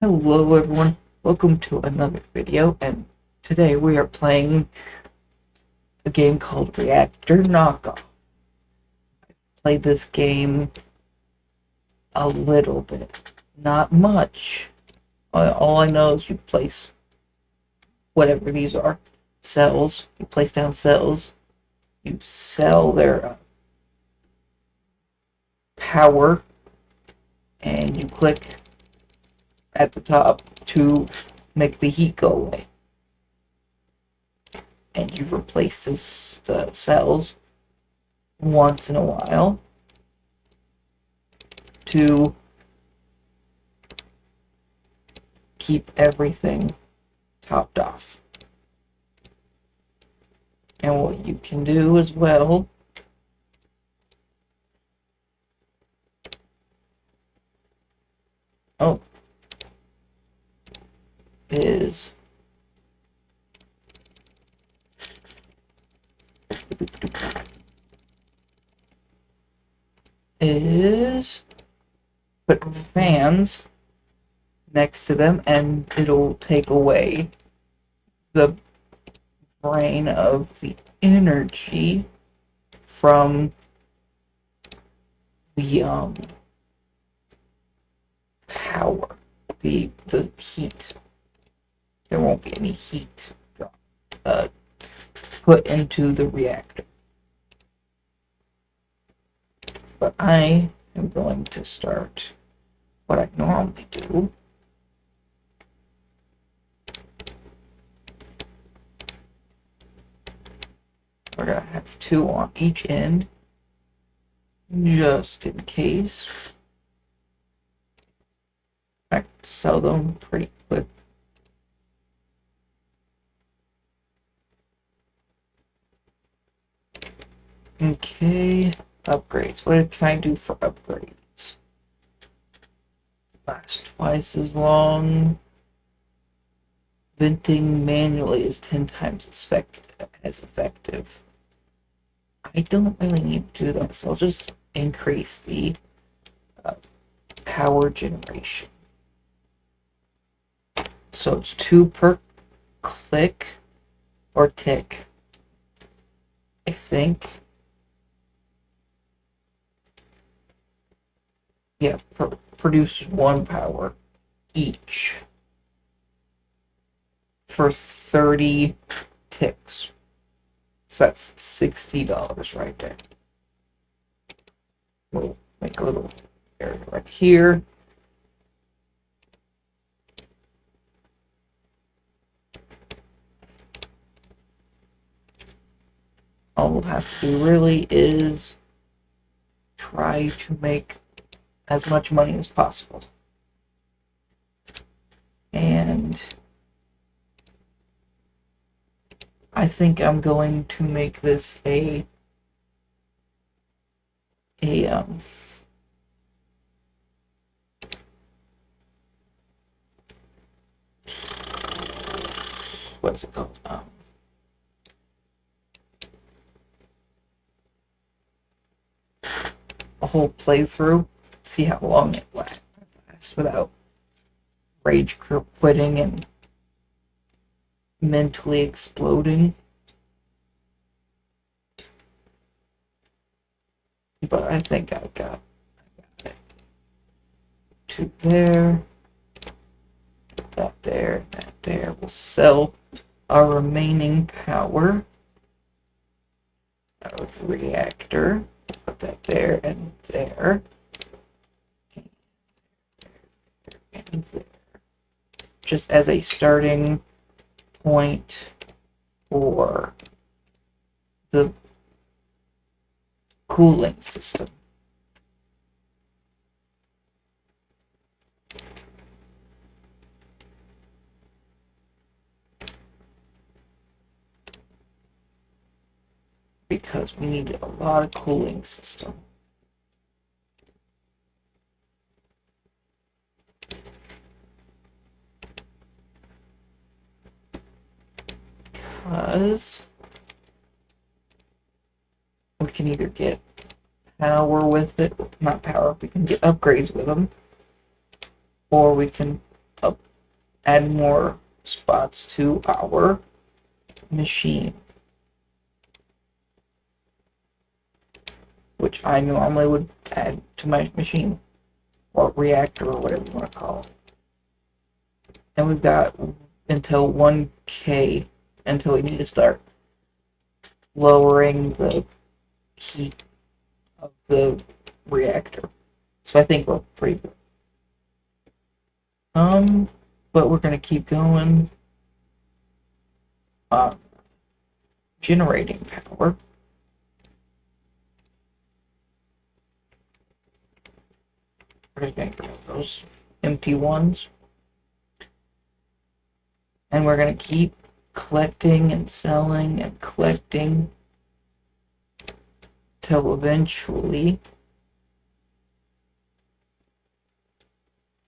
Hello everyone, welcome to another video, and today we are playing a game called Reactor Knockoff. Played this game a little bit, not much. All I know is you place whatever these are, cells, you place down cells, you sell their power, and you click at the top to make the heat go away. And you replace the cells once in a while to keep everything topped off. And what you can do as well is put fans next to them, and it'll take away the drain of the energy from the power, the heat. There won't be any heat put into the reactor. But I am going to start what I normally do. We're going to have two on each end, just in case. I sell them pretty quick. Okay, upgrades. What can I do for upgrades? Last twice as long. Venting manually is 10 times as effective. I don't really need to do that, so I'll just increase the power generation. So it's 2 per click or tick, I think. Yeah, produce 1 power each for 30 ticks. So that's $60 right there. We'll make a little area right here. All we'll have to do really is try to make as much money as possible. And I think I'm going to make this a what's it called? A whole playthrough. See how long it lasts without rage quitting and mentally exploding. But I think I got it. 2 there, that there, that there. We'll sell our remaining power out of the reactor. Put that there and there. And there. Just as a starting point for the cooling system. Because we need a lot of cooling system. Because we can either get power with it, not power, we can get upgrades with them, or we can add more spots to our machine, which I normally would add to my machine, or reactor, or whatever you want to call it. And we've got until 1K until we need to start lowering the heat of the reactor. So I think we're pretty good. But we're gonna keep going. Generating power. We're gonna get rid of those empty ones. And we're gonna keep collecting and selling and collecting till eventually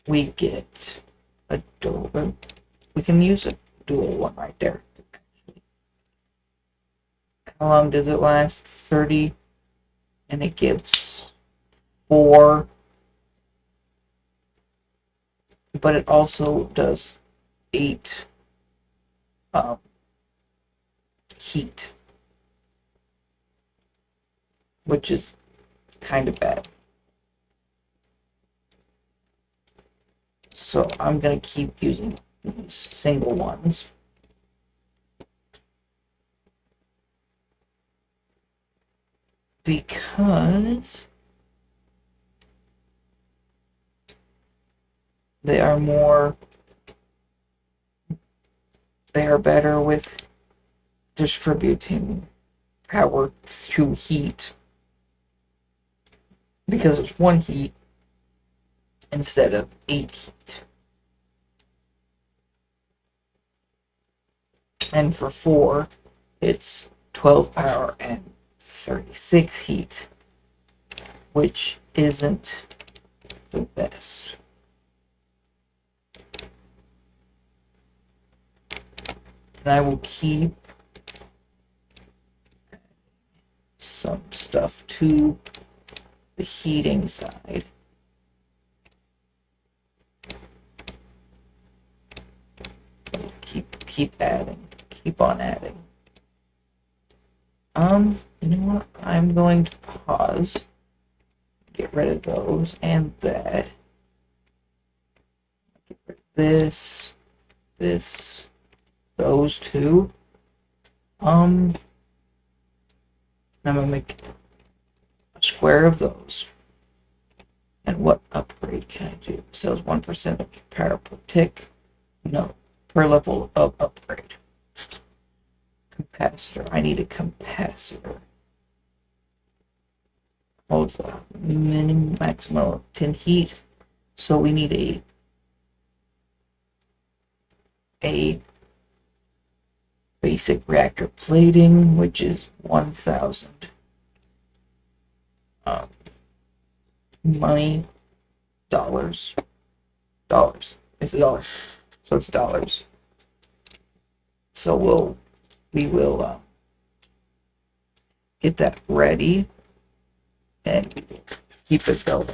we get a dual. We can use a dual one right there. How long does it last? 30, and it gives 4, but it also does 8 heat, which is kind of bad. So I'm going to keep using these single ones. Because they are better with distributing power through heat, because it's 1 heat instead of 8 heat. And for 4, it's 12 power and 36 heat, which isn't the best. And I will keep some stuff to the heating side. Keep adding. Keep on adding. You know what? I'm going to pause. Get rid of those and that. Get rid of this, those two. I'm gonna make a square of those. And what upgrade can I do? Sells 1% of power per tick. No, per level of upgrade. Capacitor. I need a capacitor. Holds a maximum of 10 heat. So we need a basic reactor plating, which is 1,000 money, dollars. It's dollars. So it's dollars. So we will get that ready and keep it going.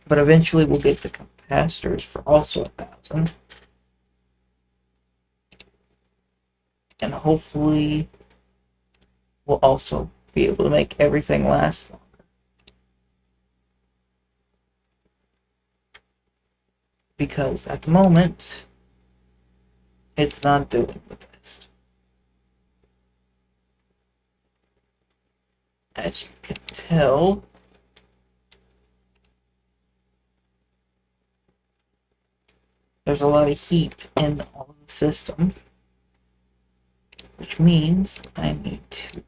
But eventually we'll get the capacitors for also 1,000. And hopefully we'll also be able to make everything last longer. Because at the moment, it's not doing the best. As you can tell, there's a lot of heat in all of the system, which means I need to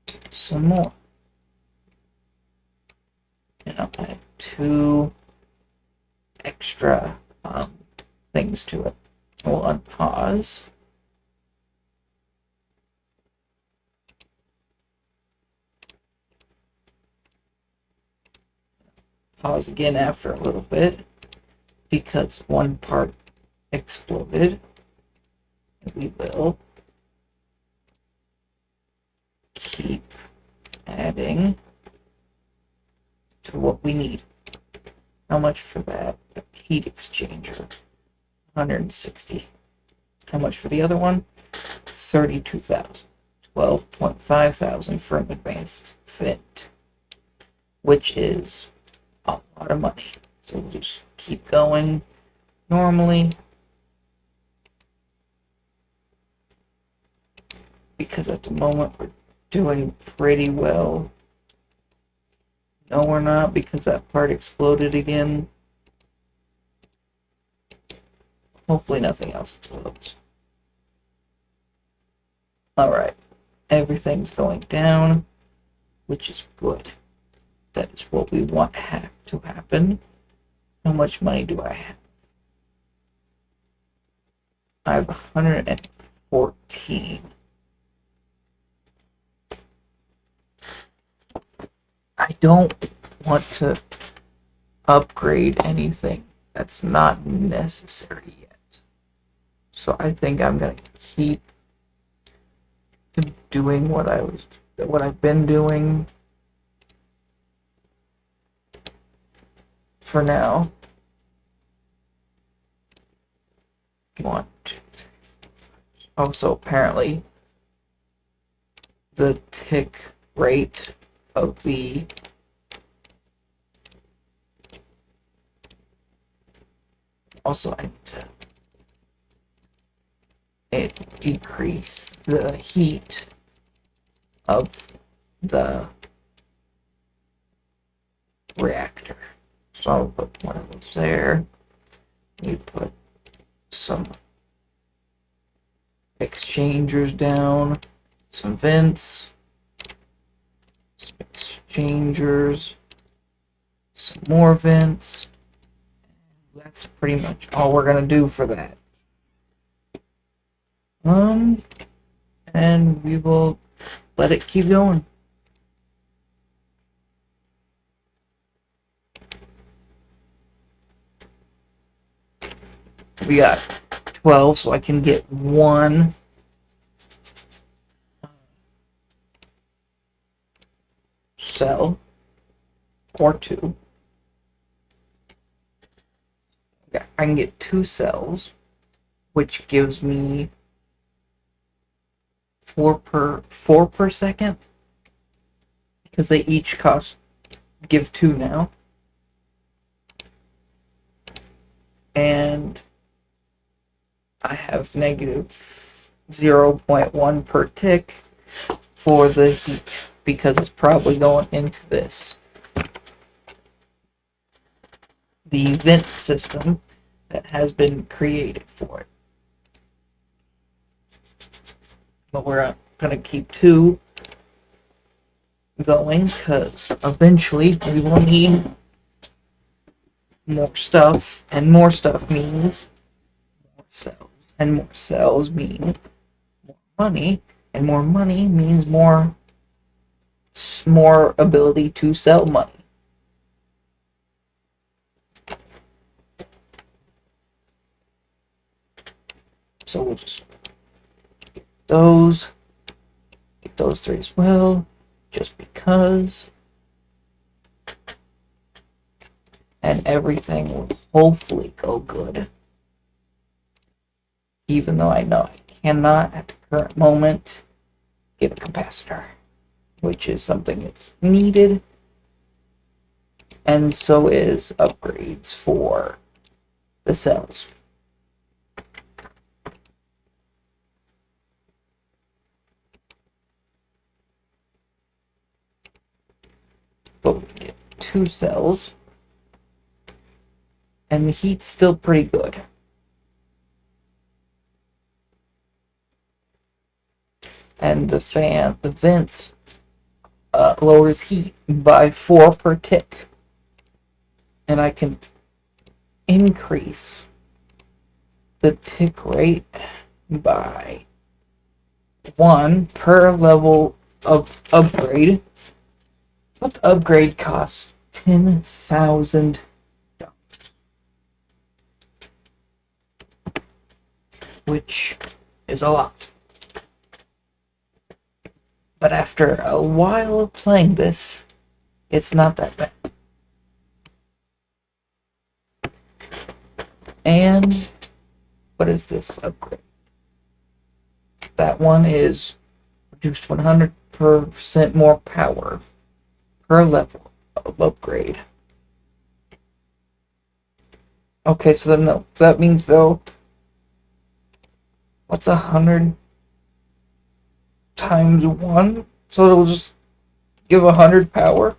add some more. And I'll add 2 extra things to it. We'll unpause. Pause again after a little bit because one part exploded. We will keep adding to what we need. How much for that heat exchanger? 160. How much for the other one? 32,000. 12.5 thousand for an advanced fit, which is a lot of money. So we'll just keep going normally, because at the moment we're doing pretty well. No, we're not, because that part exploded again. Hopefully nothing else explodes. Alright, everything's going down, which is good. That's what we want to happen. How much money do I have? I have 114. I don't want to upgrade anything that's not necessary yet. So I think I'm gonna keep doing what I've been doing for now. 1, 2, 3, 4, 5. Oh, so apparently the tick rate of the also I need to decrease the heat of the reactor. So I'll put one of those there. You put some exchangers down, some vents, some exchangers, some more vents. That's pretty much all we're gonna do for that. And we will let it keep going. We got 12, so I can get one cell or two. Okay, I can get 2 cells, which gives me 4 per second, because they each give 2 now. And I have negative 0.1 per tick for the heat, because it's probably going into this. The vent system that has been created for it. But we're going to keep 2 going, because eventually we will need more stuff, and more stuff means more cells, and more cells mean more money, and more money means more ability to sell money. So we'll just get those 3 as well, just because. And everything will hopefully go good. Even though I know I cannot at the current moment get a capacitor, which is something that's needed. And so is upgrades for the cells. But we can get 2 cells. And the heat's still pretty good. And the vents lowers heat by 4 per tick. And I can increase the tick rate by 1 per level of upgrade. But the upgrade costs $10,000. Which is a lot. But after a while of playing this, it's not that bad. And what is this upgrade? That one is reduced 100% more power per level of upgrade. Okay, so then that means though, what's 100 times 1? So it'll just give 100 power?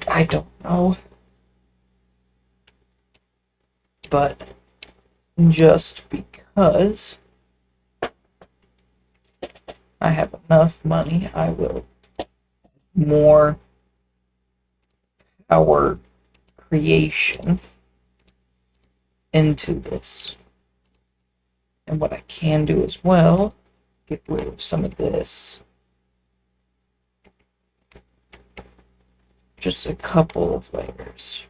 I don't know. But just because I have enough money, I will more power creation into this. And what I can do as well, get rid of some of this. Just a couple of layers.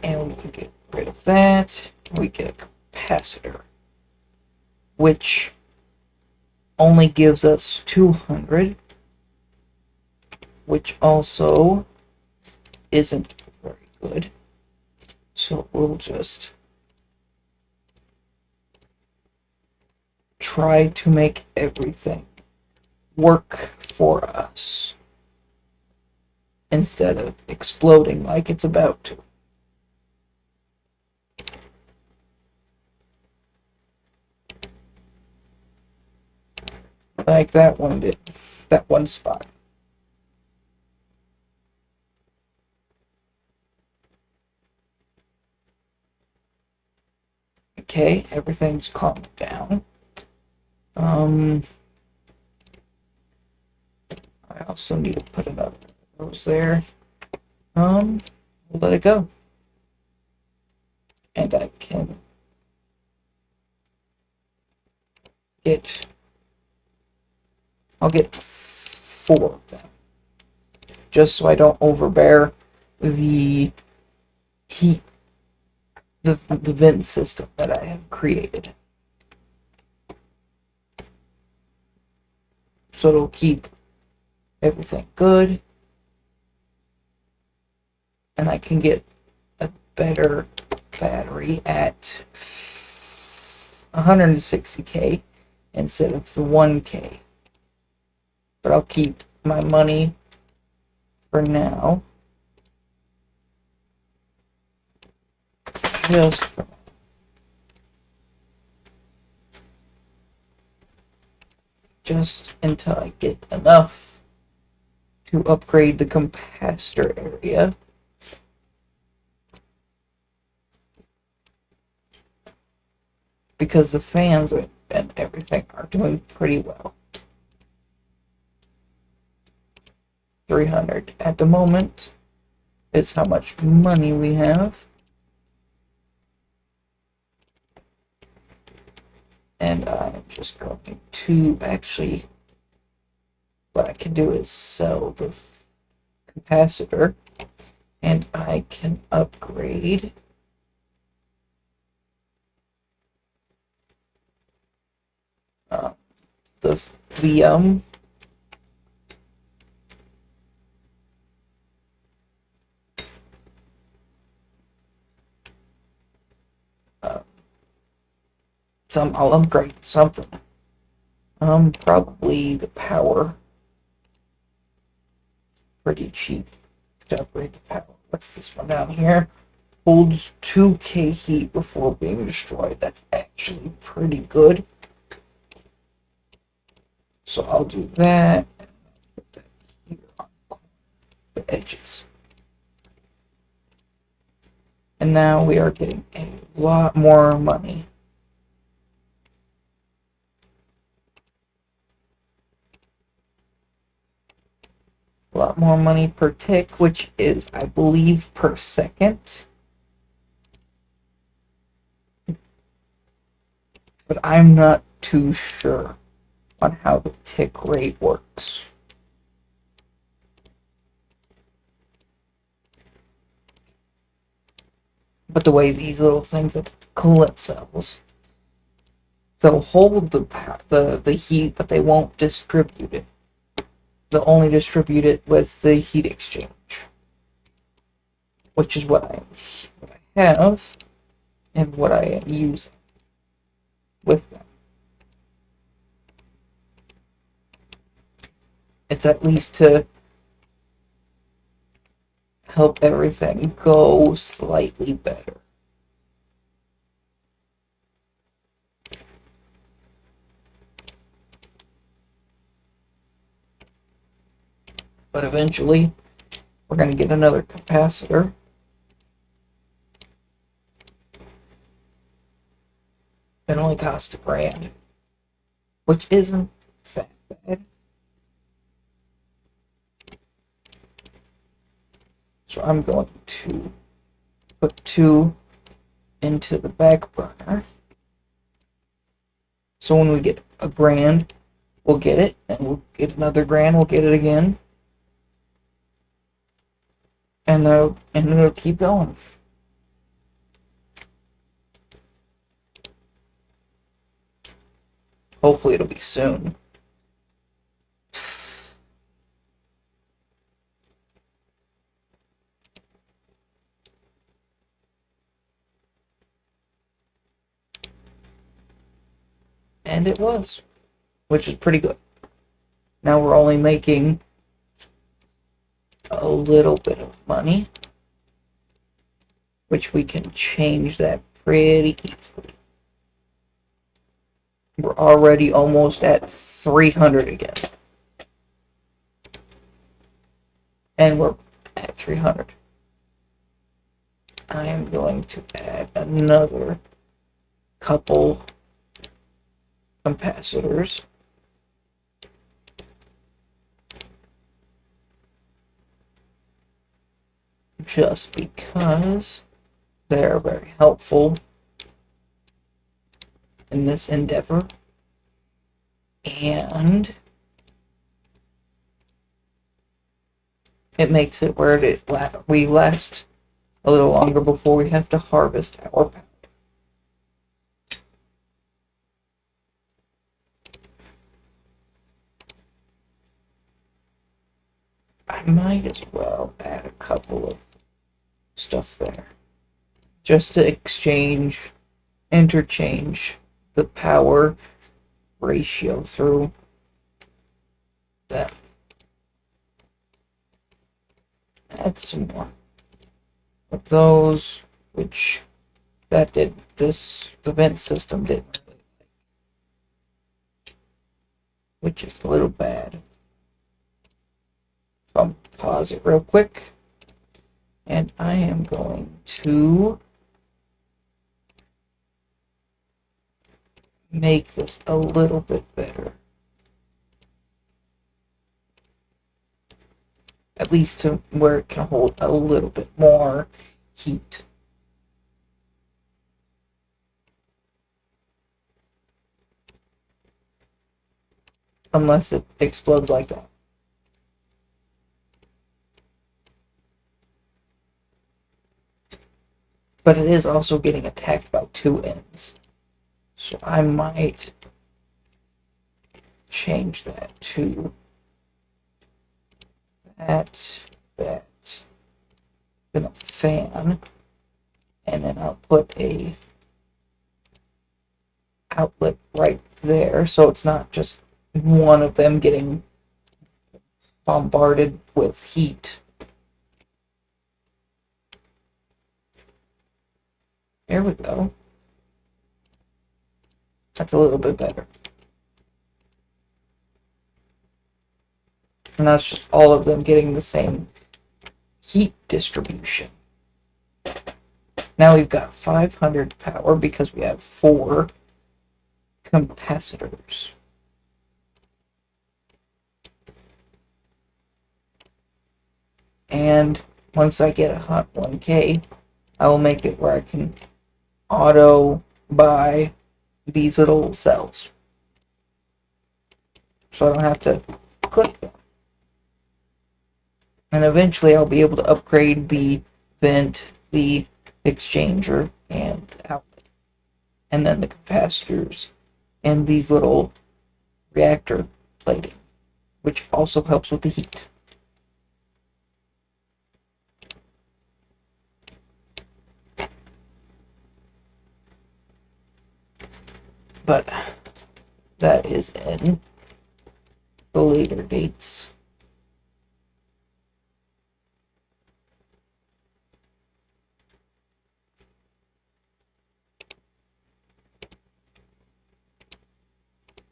And we can get rid of that. We get a capacitor, which only gives us 200, which also isn't very good. So we'll just try to make everything work for us instead of exploding like it's about to. Like that one did. That one spot. Okay, everything's calmed down. I also need to put another one of those there. We'll let it go. And I can get, I'll get 4 of them. Just so I don't overbear the heat, the vent system that I have created. So it'll keep everything good. And I can get a better battery at 160K instead of the 1K. But I'll keep my money for now. Just for now. Just until I get enough to upgrade the capacitor area. Because the fans and everything are doing pretty well. 300 at the moment is how much money we have. And I'm just going to actually, what I can do is sell the capacitor and I can upgrade the I'll upgrade something. Probably the power. Pretty cheap to upgrade the power. What's this one down here? Holds 2K heat before being destroyed. That's actually pretty good. So I'll do that. Put that here on the edges. And now we are getting a lot more money. A lot more money per tick, which is, I believe, per second. But I'm not too sure on how the tick rate works. But the way these little things that coolant cells They'll hold the heat, but they won't distribute it. They'll only distribute it with the heat exchange, which is what I have and what I am using with them. It's at least to help everything go slightly better. But eventually, we're going to get another capacitor. It only costs $1,000, which isn't that bad. So I'm going to put 2 into the back burner. So when we get $1,000, we'll get it, and we'll get another $1,000, we'll get it again. And it'll keep going. Hopefully it'll be soon. And it was, which is pretty good. Now we're only making a little bit of money, which we can change that pretty easily. We're already almost at 300 again. And we're at 300. I am going to add another couple capacitors. Just because they're very helpful in this endeavor. And it makes it where we last a little longer before we have to harvest our power. I might as well add a couple of stuff there, just to interchange the power ratio through them. Add some more of those, which the vent system didn't really like, which is a little bad. So I'll pause it real quick, and I am going to make this a little bit better. At least to where it can hold a little bit more heat. Unless it explodes like that. But it is also getting attacked by 2 ends. So I might change that to that, then a fan, and then I'll put a outlet right there, so it's not just one of them getting bombarded with heat. There we go. That's a little bit better. And that's just all of them getting the same heat distribution. Now we've got 500 power because we have 4 capacitors. And once I get a hot 1K, I will make it where I can auto buy these little cells. So I don't have to click them. And eventually I'll be able to upgrade the vent, the exchanger, and the outlet. And then the capacitors and these little reactor plating, which also helps with the heat. But that is in the later dates.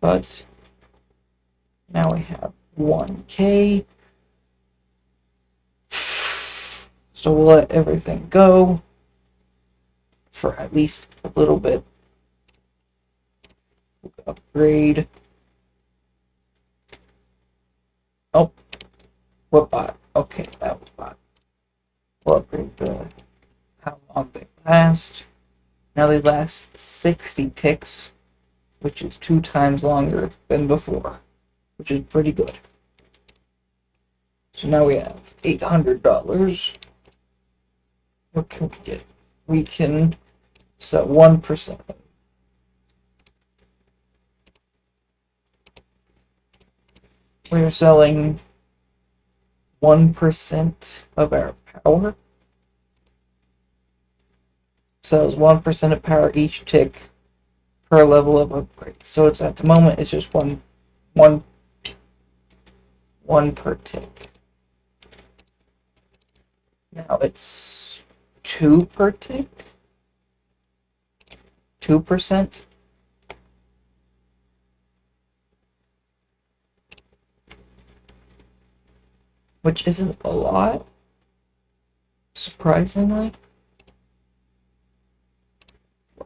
But now we have 1K. So we'll let everything go for at least a little bit. We'll upgrade. Oh, what bot? Okay, that was bot. We'll upgrade the how long they last. Now they last 60 ticks, which is 2 times longer than before, which is pretty good. So now we have $800. What can we get? We can sell 1%. We're selling 1% of our power. Sells 1% of power each tick per level of upgrade. So it's at the moment it's just one per tick. Now it's 2 per tick. 2%. Which isn't a lot, surprisingly.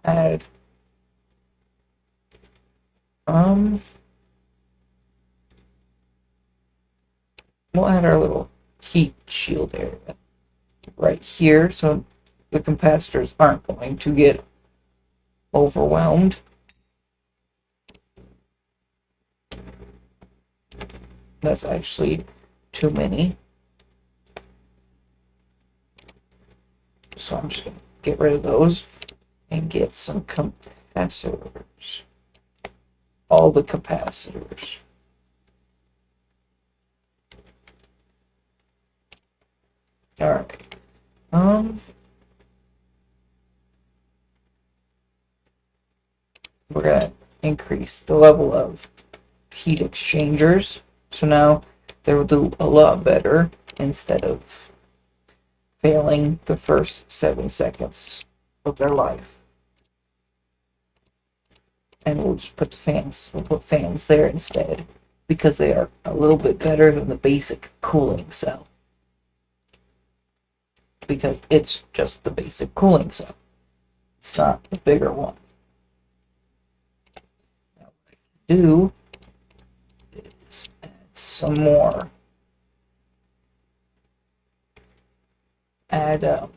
Add we'll add our little heat shield area right here so the capacitors aren't going to get overwhelmed. That's actually too many. So I'm just going to get rid of those and get some capacitors. All the capacitors. Alright. We're going to increase the level of heat exchangers. So now they will do a lot better instead of failing the first 7 seconds of their life. And we'll just put the fans, we'll put fans there instead because they are a little bit better than the basic cooling cell. Because it's just the basic cooling cell. It's not the bigger one. Now what I can do is add some more. Add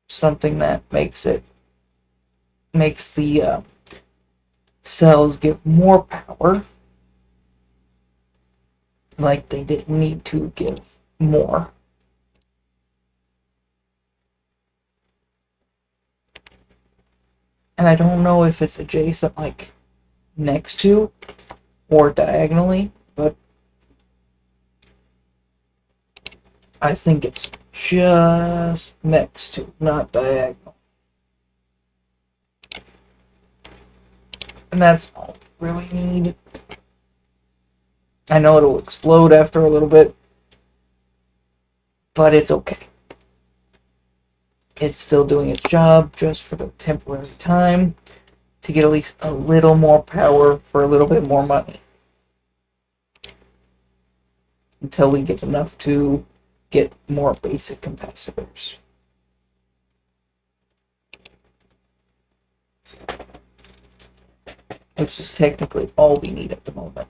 something that makes the cells give more power, like they didn't need to give more. And I don't know if it's adjacent, like next to or diagonally, but I think it's just next to, not diagonal. And that's all we really need. I know it'll explode after a little bit, but it's okay. It's still doing its job just for the temporary time to get at least a little more power for a little bit more money. Until we get enough to get more basic capacitors. Which is technically all we need at the moment.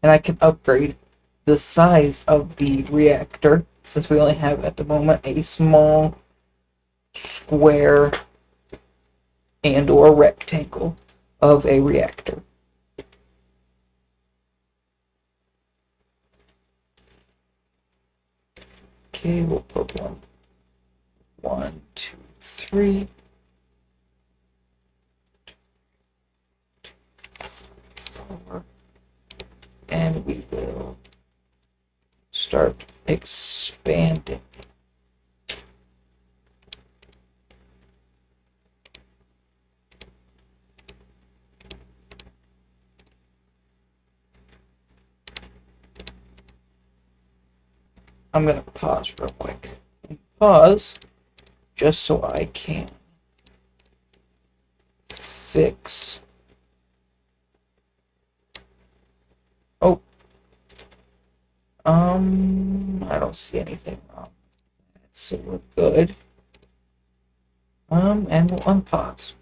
And I can upgrade the size of the reactor, since we only have at the moment a small square and or rectangle of a reactor. Okay, we'll put 1, 2, 3. expanding. I'm gonna pause real quick. Pause just so I can fix. Oh, I don't see anything wrong. So we're good. And we'll unpause.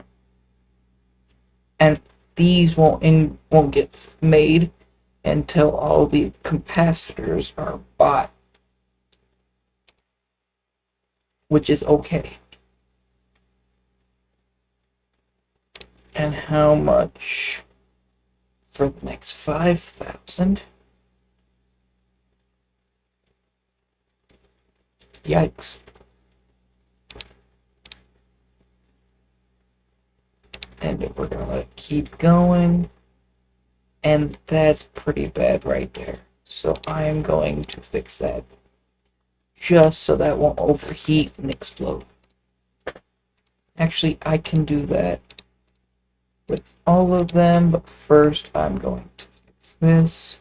And these won't get made until all the capacitors are bought, which is okay. And how much for the next 5,000? Yikes. And we're gonna keep going. And that's pretty bad right there. So I'm going to fix that just so that won't overheat and explode. Actually, I can do that with all of them, but first I'm going to fix this.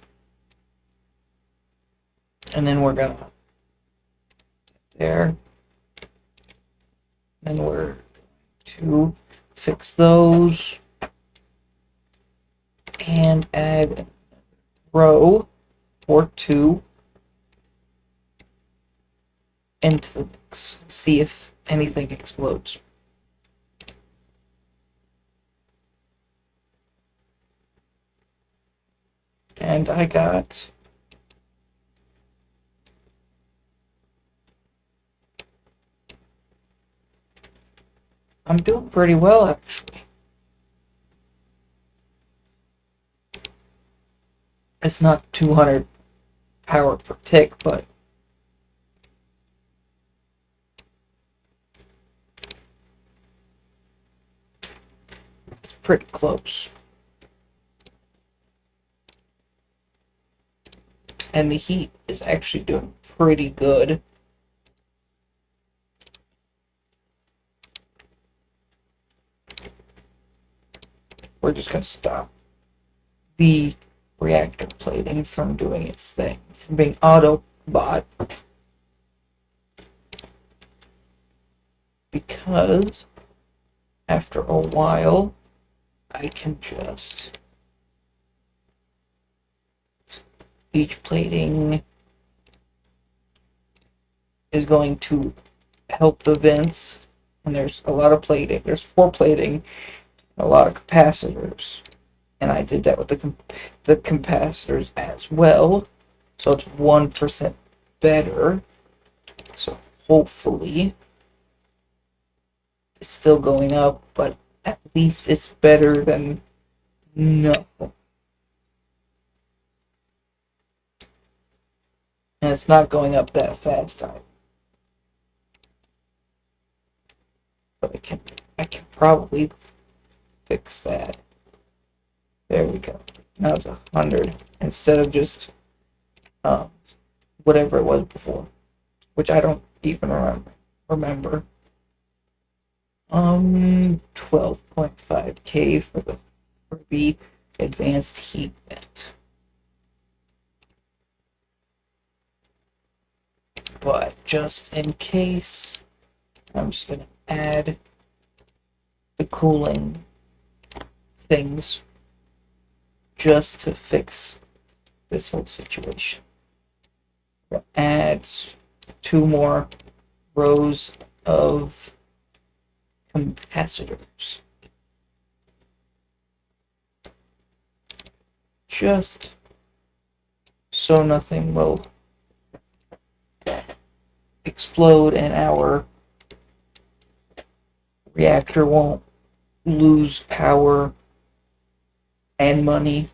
And then we're gonna there. Then we're going to fix those and add a row or two into the mix. See if anything explodes. And I got I'm doing pretty well actually. It's not 200 power per tick, but it's pretty close. And the heat is actually doing pretty good. We're just going to stop the reactor plating from doing its thing, from being auto-bought. Because after a while, I can just each plating is going to help the vents, and there's a lot of plating. There's 4 plating and a lot of capacitors, and I did that with the capacitors as well, so it's 1% better. So hopefully it's still going up, but at least it's better than nothing. And it's not going up that fast either. But I can probably fix that. There we go. Now it's 100 instead of just whatever it was before, which I don't even remember. 12.5K for the advanced heat vent. But just in case, I'm just going to add the cooling things just to fix this whole situation. We'll add 2 more rows of capacitors. Just so nothing will explode and our reactor won't lose power and money,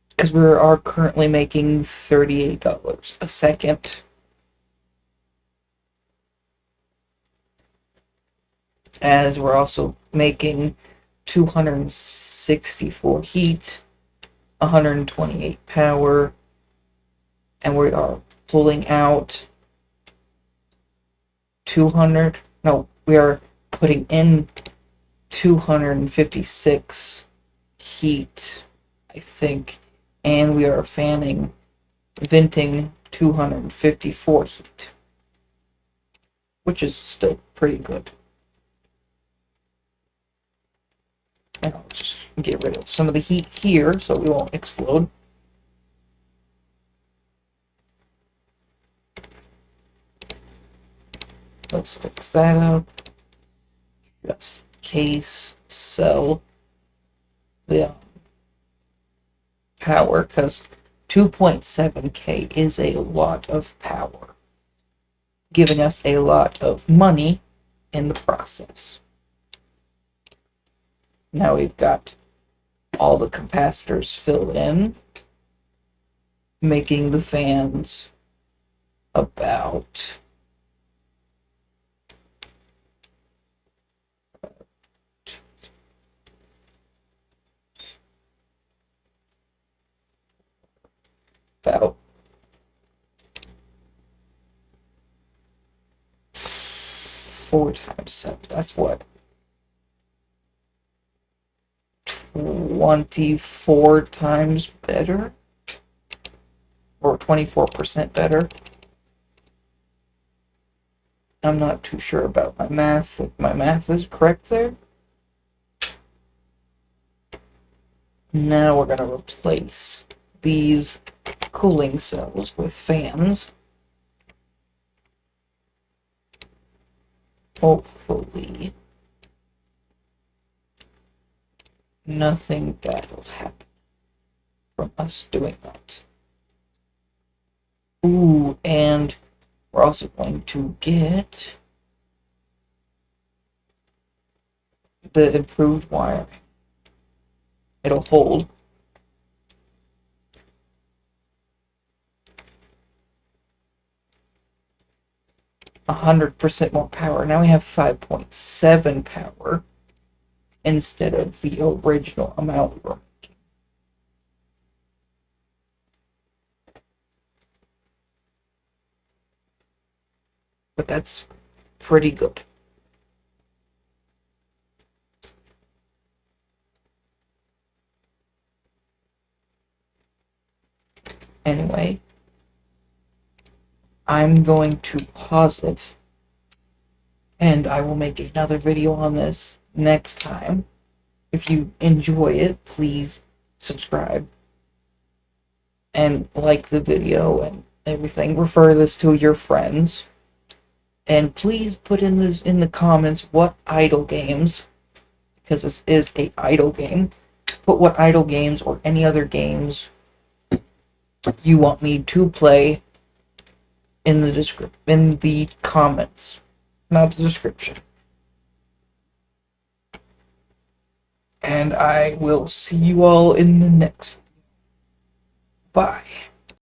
because we are currently making $38 a second. As we're also making 264 heat, 128 power, and we are pulling out 200. No, we are putting in 256 heat, I think, and we are venting 254 heat, which is still pretty good. And I'll just get rid of some of the heat here so we won't explode. Let's fix that up. Just in case, sell the power, because 2.7K is a lot of power, giving us a lot of money in the process. Now we've got all the capacitors filled in, making the fans about about 4 times 7. That's what? 24 times better? Or 24% better? I'm not too sure about my math. If my math is correct there. Now we're going to replace these cooling cells with fans. Hopefully, nothing bad will happen from us doing that. Ooh, and we're also going to get the improved wiring. It'll hold. A 100% more power. Now we have 5.7 power instead of the original amount we were making. But that's pretty good. Anyway, I'm going to pause it, and I will make another video on this next time. If you enjoy it, please subscribe and like the video and everything. Refer this to your friends, and please put in the comments what idle games, because this is a idle game. Put what idle games or any other games you want me to play in the comments, not the description. And I will see you all in the next. Bye.